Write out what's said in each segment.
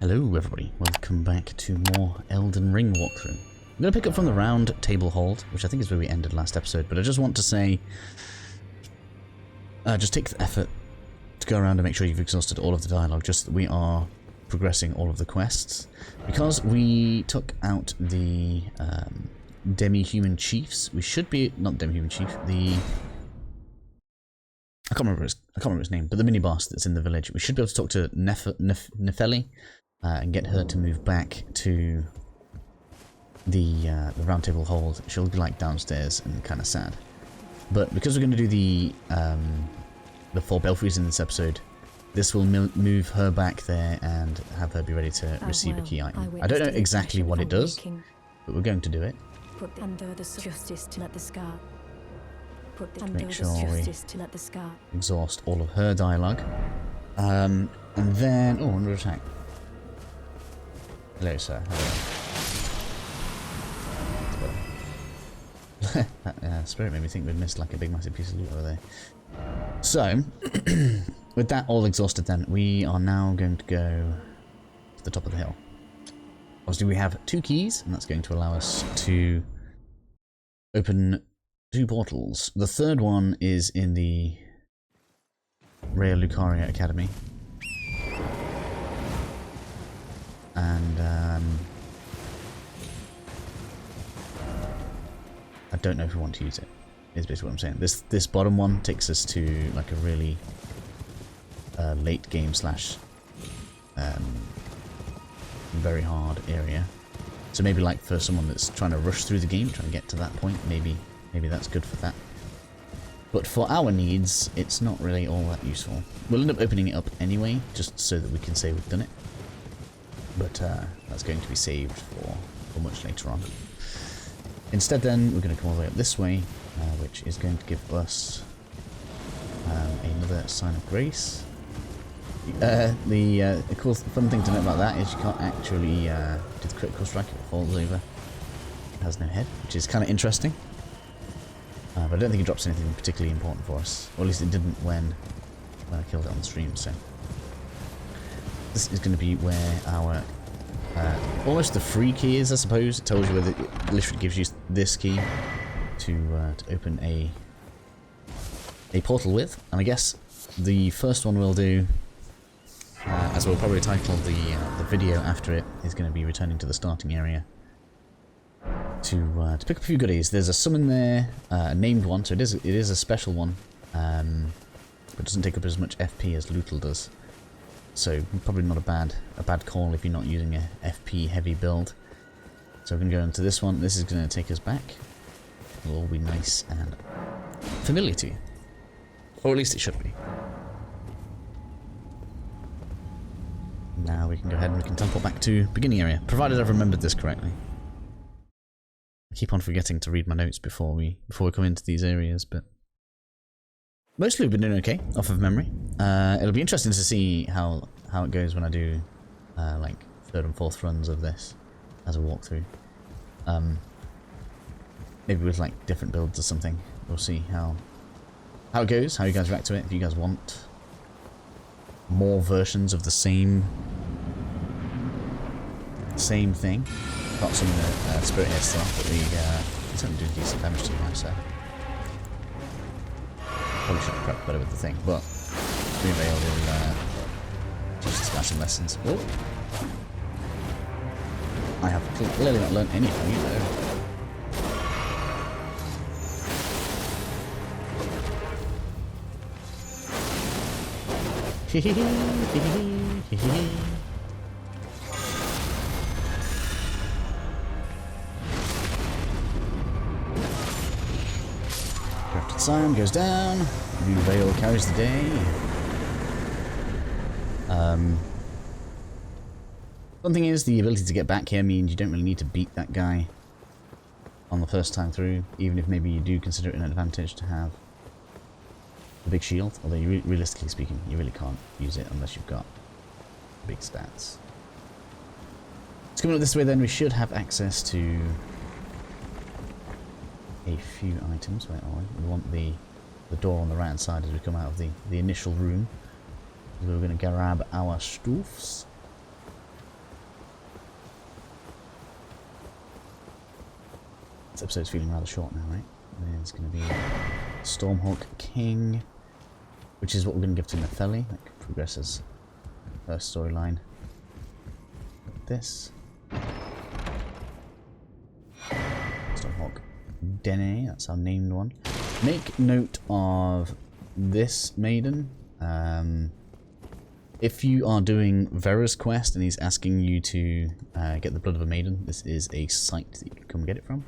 Hello everybody, welcome back to more Elden Ring walkthrough. I'm going to pick up from the round table hold, which I think is where we ended last episode, but I just want to say, just take the effort to go around and make sure you've exhausted all of the dialogue, just that we are progressing all of the quests. Because we took out the demi-human chiefs, we should be, not demi-human chief, the... I can't remember his name, but the mini-boss that's in the village. We should be able to talk to Nefeli, and get her to move back to the round table hold. She'll be like downstairs and kind of sad. But because we're going to do the 4 Belfries in this episode, this will move her back there and have her be ready to receive a key item. I don't know exactly what it does, but we're going to do it. Put under the justice to let the scar. Put the Make sure we justice to let the scar. exhaust all of her dialogue. And then... oh, under attack. Hello, sir. Hello. That spirit made me think we'd missed like a big massive piece of loot over there. So, with that all exhausted then, we are now going to go to the top of the hill. Obviously we have 2 keys, and that's going to allow us to open 2 portals. The third one is in the Rhea Lucaria Academy. And I don't know if we want to use it, is basically what I'm saying. This bottom one takes us to like a really late game slash very hard area. So maybe like for someone that's trying to rush through the game, trying to get to that point, maybe that's good for that. But for our needs, it's not really all that useful. We'll end up opening it up anyway, just so that we can say we've done it. But that's going to be saved for much later on. Instead then, we're going to come all the way up this way, which is going to give us another sign of grace. The cool fun thing to note about that is you can't actually do the critical strike if it falls over. It has no head, which is kind of interesting. But I don't think it drops anything particularly important for us. Or at least it didn't when I killed it on the stream, so... this is going to be where our... almost the free key is, I suppose. It tells you whether it literally gives you this key to open a portal with. And I guess the first one we'll do, as we'll probably title the video after it, is going to be returning to the starting area to pick up a few goodies. There's a summon there, a named one, so it is a special one, but it doesn't take up as much FP as Lootle does. So probably not a bad call if you're not using a FP heavy build. So we're going to go into this one. This is going to take us back. It'll all be nice and familiar to you, or at least it should be. Now we can go ahead and we can teleport back to beginning area, provided I've remembered this correctly. I keep on forgetting to read my notes before we come into these areas, but mostly we've been doing okay off of memory. It'll be interesting to see how it goes when I do like 3rd and 4th runs of this as a walkthrough. Maybe with like different builds or something. We'll see how it goes, how you guys react to it. If you guys want more versions of the same thing. Not some spirit here still, but we certainly do decent damage to him, so probably should have prepped better with the thing, but we may will teach us smashing lessons. Oh. I have clearly not learned anything, you know. Grafted Scion goes down. New Veil carries the day. One thing is, the ability to get back here means you don't really need to beat that guy on the first time through, even if maybe you do consider it an advantage to have the big shield, although you realistically speaking, you really can't use it unless you've got big stats. So coming up this way then, we should have access to a few items. Where are we? We want the door on the right hand side as we come out of the initial room. We're going to grab our stuffs. This episode's feeling rather short now, right? There's going to be Stormhawk King, which is what we're going to give to Netheli. That progresses first storyline. This. Stormhawk Dene, that's our named one. Make note of this maiden. If you are doing Vera's quest and he's asking you to get the blood of a maiden, this is a site that you can come get it from.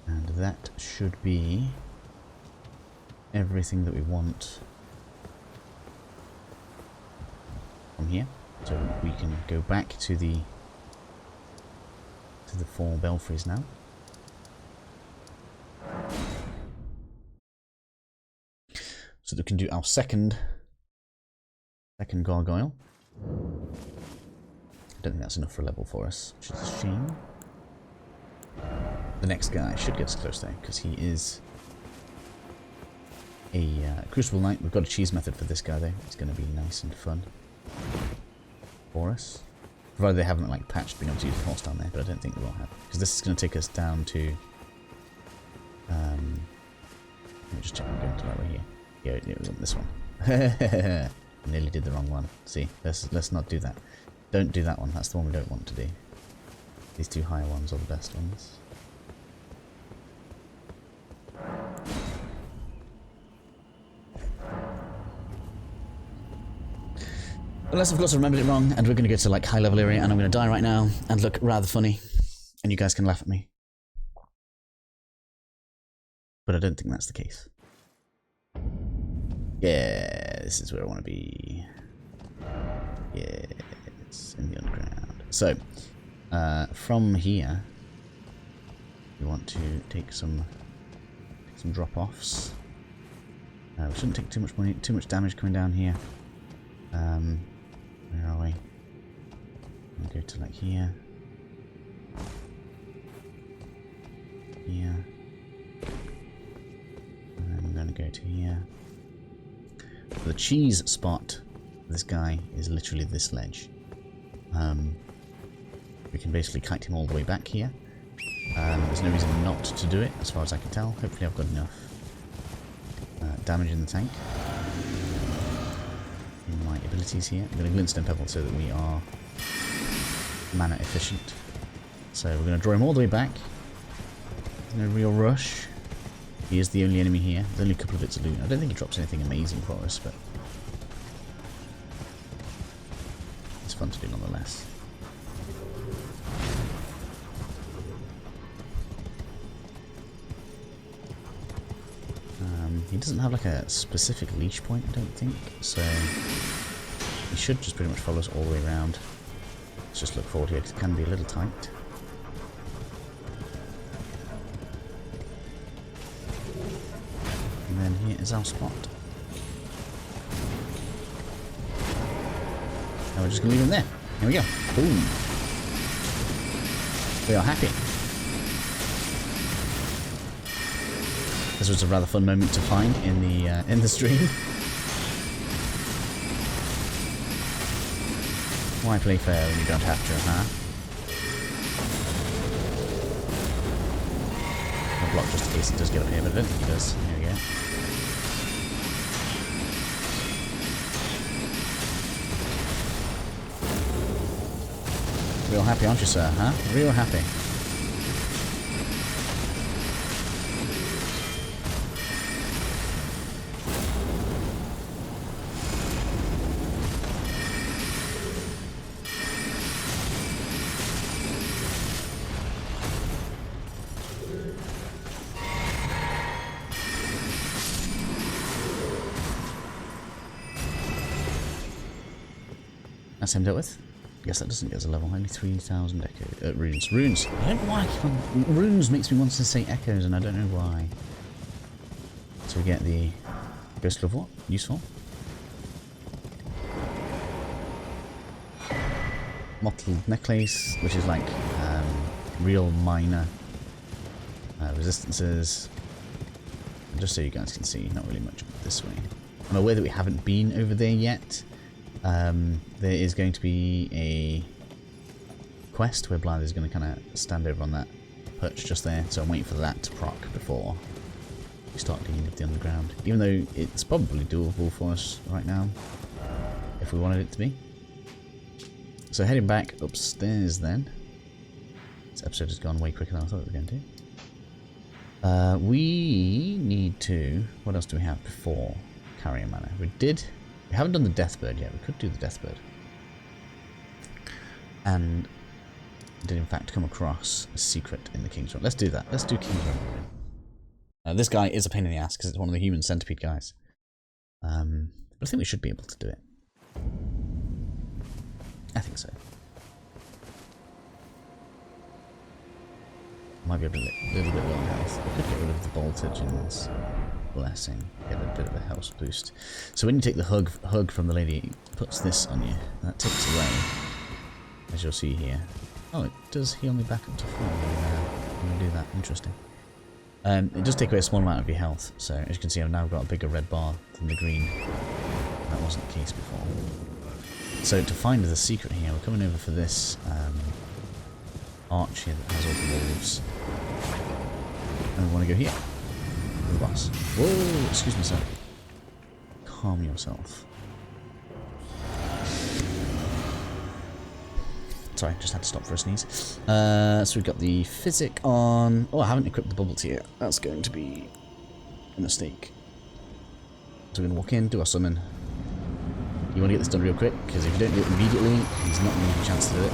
And that should be everything that we want from here. So we can go back to the 4 Belfries now. So that we can do our second gargoyle. I don't think that's enough for a level for us, which is a shame. The next guy should get us close though, because he is a Crucible Knight. We've got a cheese method for this guy though. It's going to be nice and fun for us. Provided they haven't like patched being able to use the horse down there, but I don't think they will have. Because this is going to take us down to... let me just check I'm going to the right way here. Yeah, it was on this one. Nearly did the wrong one. See, let's not do that. Don't do that one. That's the one we don't want to do. These two higher ones are the best ones. Unless of course I remembered it wrong and we're going to go to like high level area and I'm going to die right now and look rather funny and you guys can laugh at me. But I don't think that's the case. Yeah, this is where I want to be. Yeah, it's in the underground. So, from here, we want to take some drop-offs. We shouldn't take too much damage coming down here. Where are we? We'll go to like here. Here. And then I'm going to go to here. The cheese spot for this guy is literally this ledge. We can basically kite him all the way back here. There's no reason not to do it, as far as I can tell. Hopefully I've got enough damage in the tank. In my abilities here. I'm going to glintstone pebble so that we are mana efficient. So we're going to draw him all the way back. There's no real rush. He is the only enemy here. There's only a couple of bits of loot. I don't think he drops anything amazing for us, but it's fun to do nonetheless. He doesn't have like a specific leash point, I don't think, so he should just pretty much follow us all the way around. Let's just look forward here, because it can be a little tight. And then here is our spot. And we're just going to leave him there. Here we go. Boom. We are happy. This was a rather fun moment to find in the stream. Why play fair when you don't have to, huh? I'll block just in case he does get up here, but I don't think he does. There we go. Real happy, aren't you, sir, huh? Real happy. That's him dealt with. I guess that doesn't get us a level. Only 3,000 echo runes. Runes. I don't know why I keep on... Runes makes me want to say echoes, and I don't know why. So we get the Ghost of what? Useful. Mottled necklace, which is like real minor resistances. And just so you guys can see, not really much this way. I'm aware that we haven't been over there yet. There is going to be a quest where Blythe is going to kind of stand over on that perched just there, so I'm waiting for that to proc before we start dealing with the underground. Even though it's probably doable for us right now, if we wanted it to be. So heading back upstairs then. This episode has gone way quicker than I thought it was going to. We need to... What else do we have before Carrier Manor? We haven't done the Deathbird yet. We could do the Deathbird. And did in fact come across a secret in the Kingsrrealm. Let's do that. Let's do Kingsrrealm. This guy is a pain in the ass because it's one of the human centipede guys. But I think we should be able to do it. I think so. Might be a little bit low on health. We could get rid of the voltage in this blessing. Get a bit of a health boost. So when you take the hug from the lady, it puts this on you. And that takes away, as you'll see here. Oh, it does heal me back up to 4 when we do that. Interesting. It does take away a small amount of your health. So as you can see, I've now got a bigger red bar than the green. That wasn't the case before. So to find the secret here, we're coming over for this arch here that has all the wolves. And we want to go here. The boss. Whoa, excuse me, sir. Calm yourself. Sorry, just had to stop for a sneeze. So we've got the physic on. Oh, I haven't equipped the bubble tea yet. That's going to be a mistake. So we're going to walk in, do our summon. You want to get this done real quick, because if you don't do it immediately, he's not going to have a chance to do it.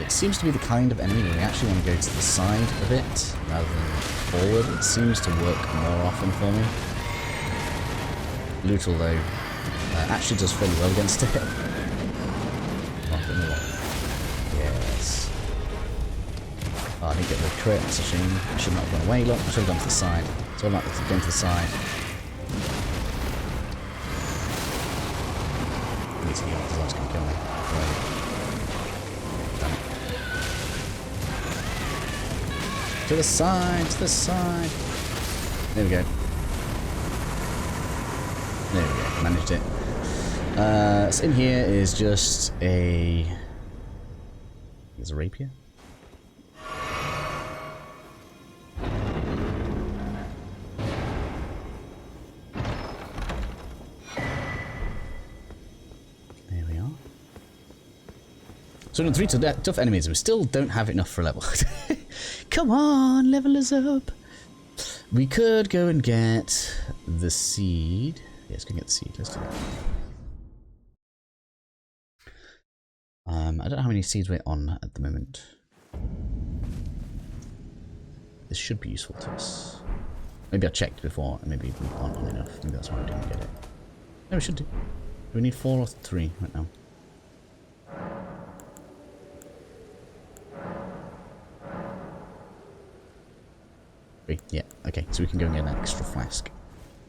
It seems to be the kind of enemy where we actually want to go to the side of it rather than forward. It seems to work more often for me. Lootal, though, actually does fairly well against it. Yes. Oh, I didn't get the crit, that's a shame. I should not have gone away. Look, I should have gone to the side. It's all about going to the side. I need to heal because that's going to kill me. Right. To the side, to the side. There we go. There we go, managed it. So in here is just a... There's a rapier. There we are. So we've done 3 tough enemies, we still don't have enough for a level. Come on, level us up. We could go and get the seed. Yeah, let's go get the seed. Let's do that. I don't know how many seeds we're on at the moment. This should be useful to us. Maybe I checked before, and maybe we aren't on enough. Maybe that's why we didn't get it. No, we should do. We need 4 or 3 right now. Yeah, okay, so we can go and get an extra flask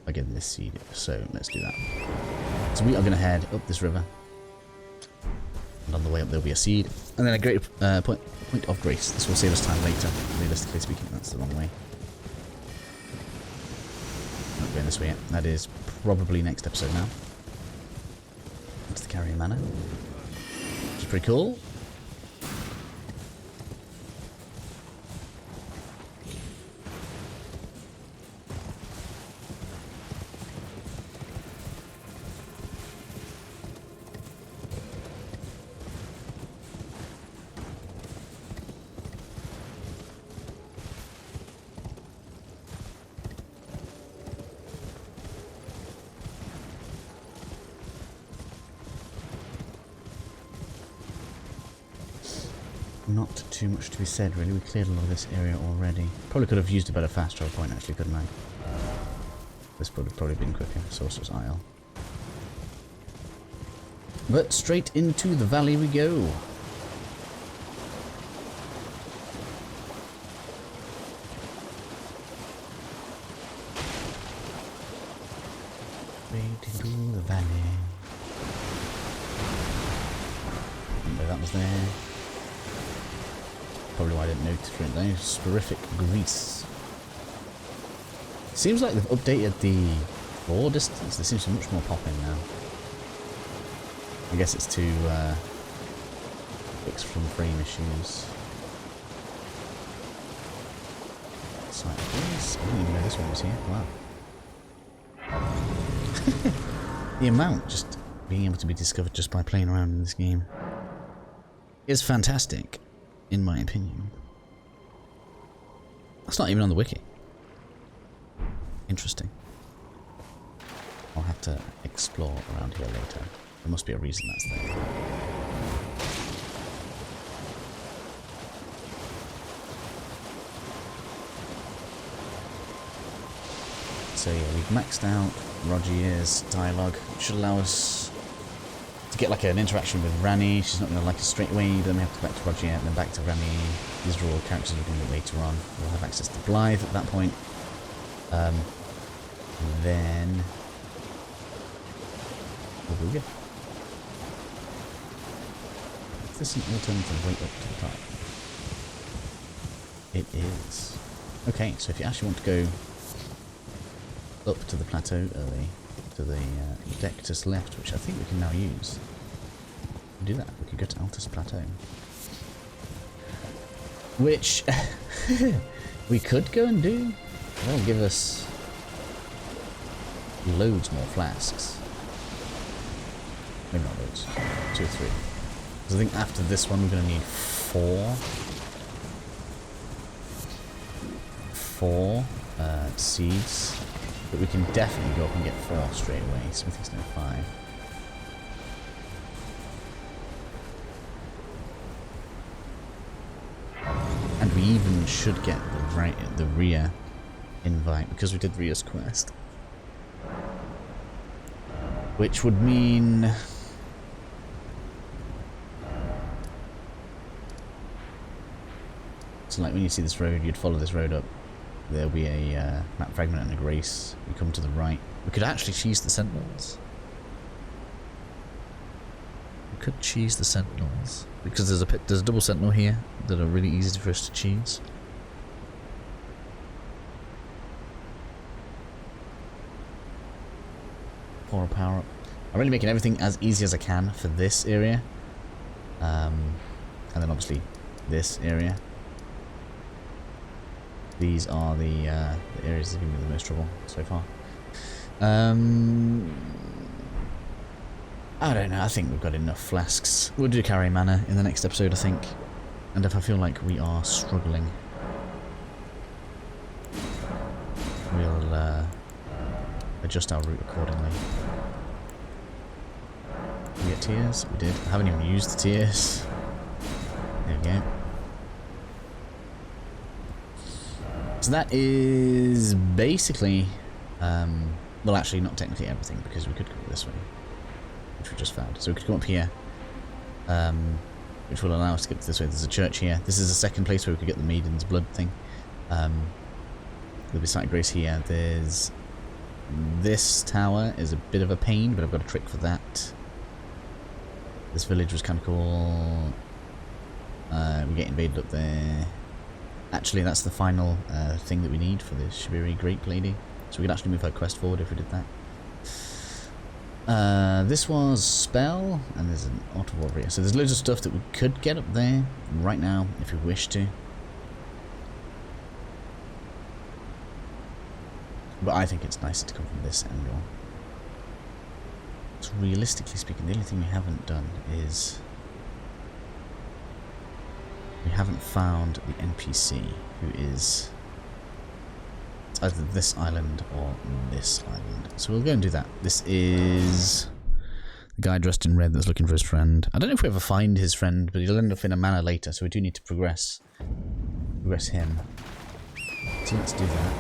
by getting this seed, so let's do that. So we are going to head up this river, and on the way up there'll be a seed, and then a great point of grace. This will save us time later, realistically speaking. That's the wrong way. Not going this way yet. That is probably next episode now. That's the Carrier Manor, which is pretty cool. Not too much to be said, really. We cleared a lot of this area already. Probably could have used a better fast travel point, actually, couldn't I? This would have probably been quicker. Sorcerer's Isle. But straight into the valley we go. Straight into the valley. Remember that was there. Probably why I didn't notice it there. Sporific grease. Seems like they've updated the floor distance. There seems to be much more popping now. I guess it's to Fix from frame issues. Site this. I didn't even know this one was here. Wow. The amount just being able to be discovered just by playing around in this game is fantastic, in my opinion. That's not even on the wiki. Interesting. I'll have to explore around here later. There must be a reason that's there. So yeah, we've maxed out Rogier's dialogue, which should allow us to get like an interaction with Rani. She's not going to like us straight away, then we have to go back to Rogier and then back to Rani. These are all characters we're going to meet later on. We'll have access to Blythe at that point. And then we'll go again. Is this an alternative way up to the top? It is. Okay, so if you actually want to go up to the plateau early, to the deck just left, which I think we can now use. We can do that. We can go to Altus Plateau. Which we could go and do. That'll give us loads more flasks. Maybe not loads. 2 or 3. Because I think after this one we're going to need 4 seeds. But we can definitely go up and get 4 straight away. Smithy's no 5. And we even should get the Rhea invite because we did Rhea's quest. Which would mean so like when you see this road, you'd follow this road up. There'll be a map fragment and a grace. We come to the right. We could actually cheese the sentinels. We could cheese the sentinels because there's a double sentinel here that are really easy for us to cheese. Pour a power up. I'm really making everything as easy as I can for this area, and then obviously this area. These are the areas that give me the most trouble so far. I don't know, I think we've got enough flasks. We'll do carry mana in the next episode, I think. And if I feel like we are struggling, we'll adjust our route accordingly. Did we get tears? We did. I haven't even used the tears. There we go. So that is basically, well actually not technically everything because we could go this way, which we just found. So we could come up here, which will allow us to get this way. There's a church here. This is the second place where we could get the Maiden's Blood thing. There'll be Site of Grace here. There's this tower is a bit of a pain, but I've got a trick for that. This village was kind of cool. We get invaded up there. Actually, that's the final thing that we need for this Shibiri Great Lady. So we could actually move her quest forward if we did that. This was Spell, and there's an Auto Warrior. So there's loads of stuff that we could get up there right now if we wish to. But I think it's nicer to come from this angle. So realistically speaking, the only thing we haven't done is we haven't found the NPC who is either this island or this island. So we'll go and do that. This is the guy dressed in red that's looking for his friend. I don't know if we ever find his friend, but he'll end up in a manor later, so we do need to progress him. So let's do that.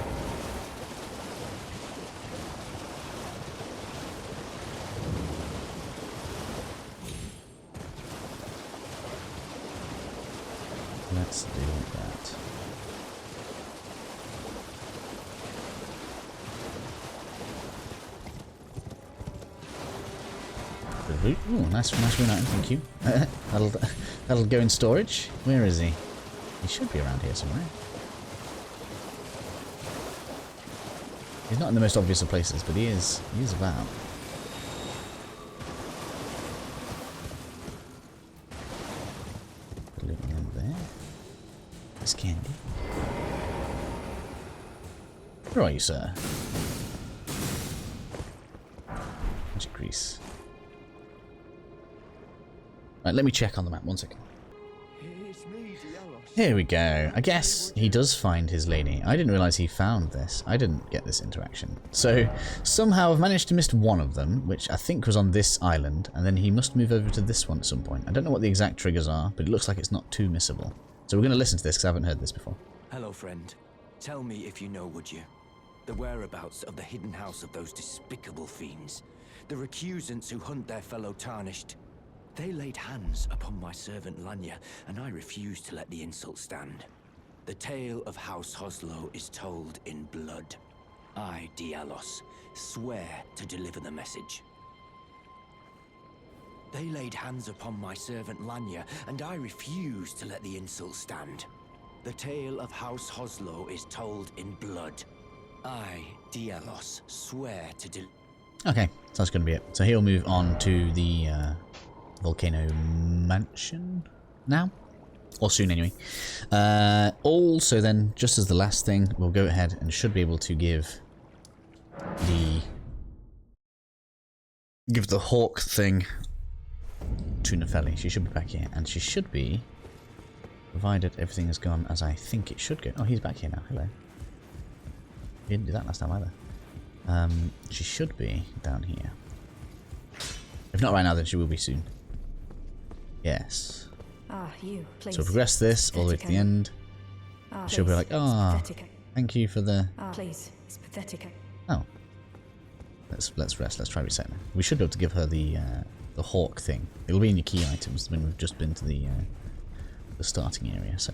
Let's do that. Ooh, nice rune item, thank you. that'll go in storage. Where is he? He should be around here somewhere. He's not in the most obvious of places, but he is about. Where are you, sir? Magic grease. Right, let me check on the map. 1 second. Here we go. I guess he does find his lady. I didn't realise he found this. I didn't get this interaction. So, somehow I've managed to miss one of them, which I think was on this island, and then he must move over to this one at some point. I don't know what the exact triggers are, but it looks like it's not too missable. So we're going to listen to this, because I haven't heard this before. Hello, friend. Tell me if you know, would you? The whereabouts of the hidden house of those despicable fiends. The recusants who hunt their fellow Tarnished. They laid hands upon my servant Lanya, and I refused to let the insult stand. The tale of House Hoslow is told in blood. I, Dialos, swear to deliver the message. They laid hands upon my servant Lanya, and I refused to let the insult stand. The tale of House Hoslow is told in blood. I, Dialos, swear to Okay, so that's going to be it. So he'll move on to the Volcano Mansion now? Or soon anyway. Also then, just as the last thing, we'll go ahead and should be able to give the hawk thing to Nepheli. She should be back here, and she should be, provided everything has gone as I think it should go. Oh, he's back here now. Hello. He didn't do that last time either. She should be down here. If not right now, then she will be soon. Yes. You, please. So progress this all the way to the end. She'll be like, thank you for the... Please, it's pathetic. Oh. Let's rest. Let's try resetting. We should be able to give her the hawk thing. It'll be in your key items when we've just been to the starting area, so...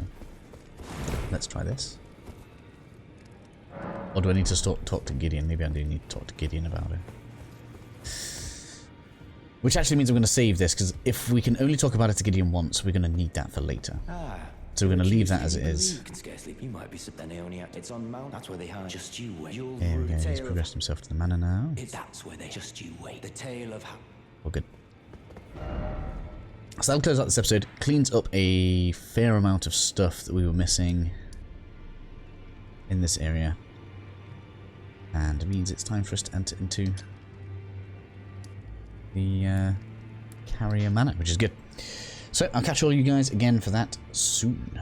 Let's try this. Or do I need to talk to Gideon? Maybe I do need to talk to Gideon about it. Which actually means I'm going to save this, because if we can only talk about it to Gideon once, we're going to need that for later. So we're going to leave that as it is. You might be it's on Mount. That's where they hide. Just you wait. There we go. He's progressed himself to the manor now. That's where they just you wait. The tale of how. All good. So that'll close out this episode. Cleans up a fair amount of stuff that we were missing in this area. And it means it's time for us to enter into the Carrier Manor, which is good. So I'll catch all you guys again for that soon.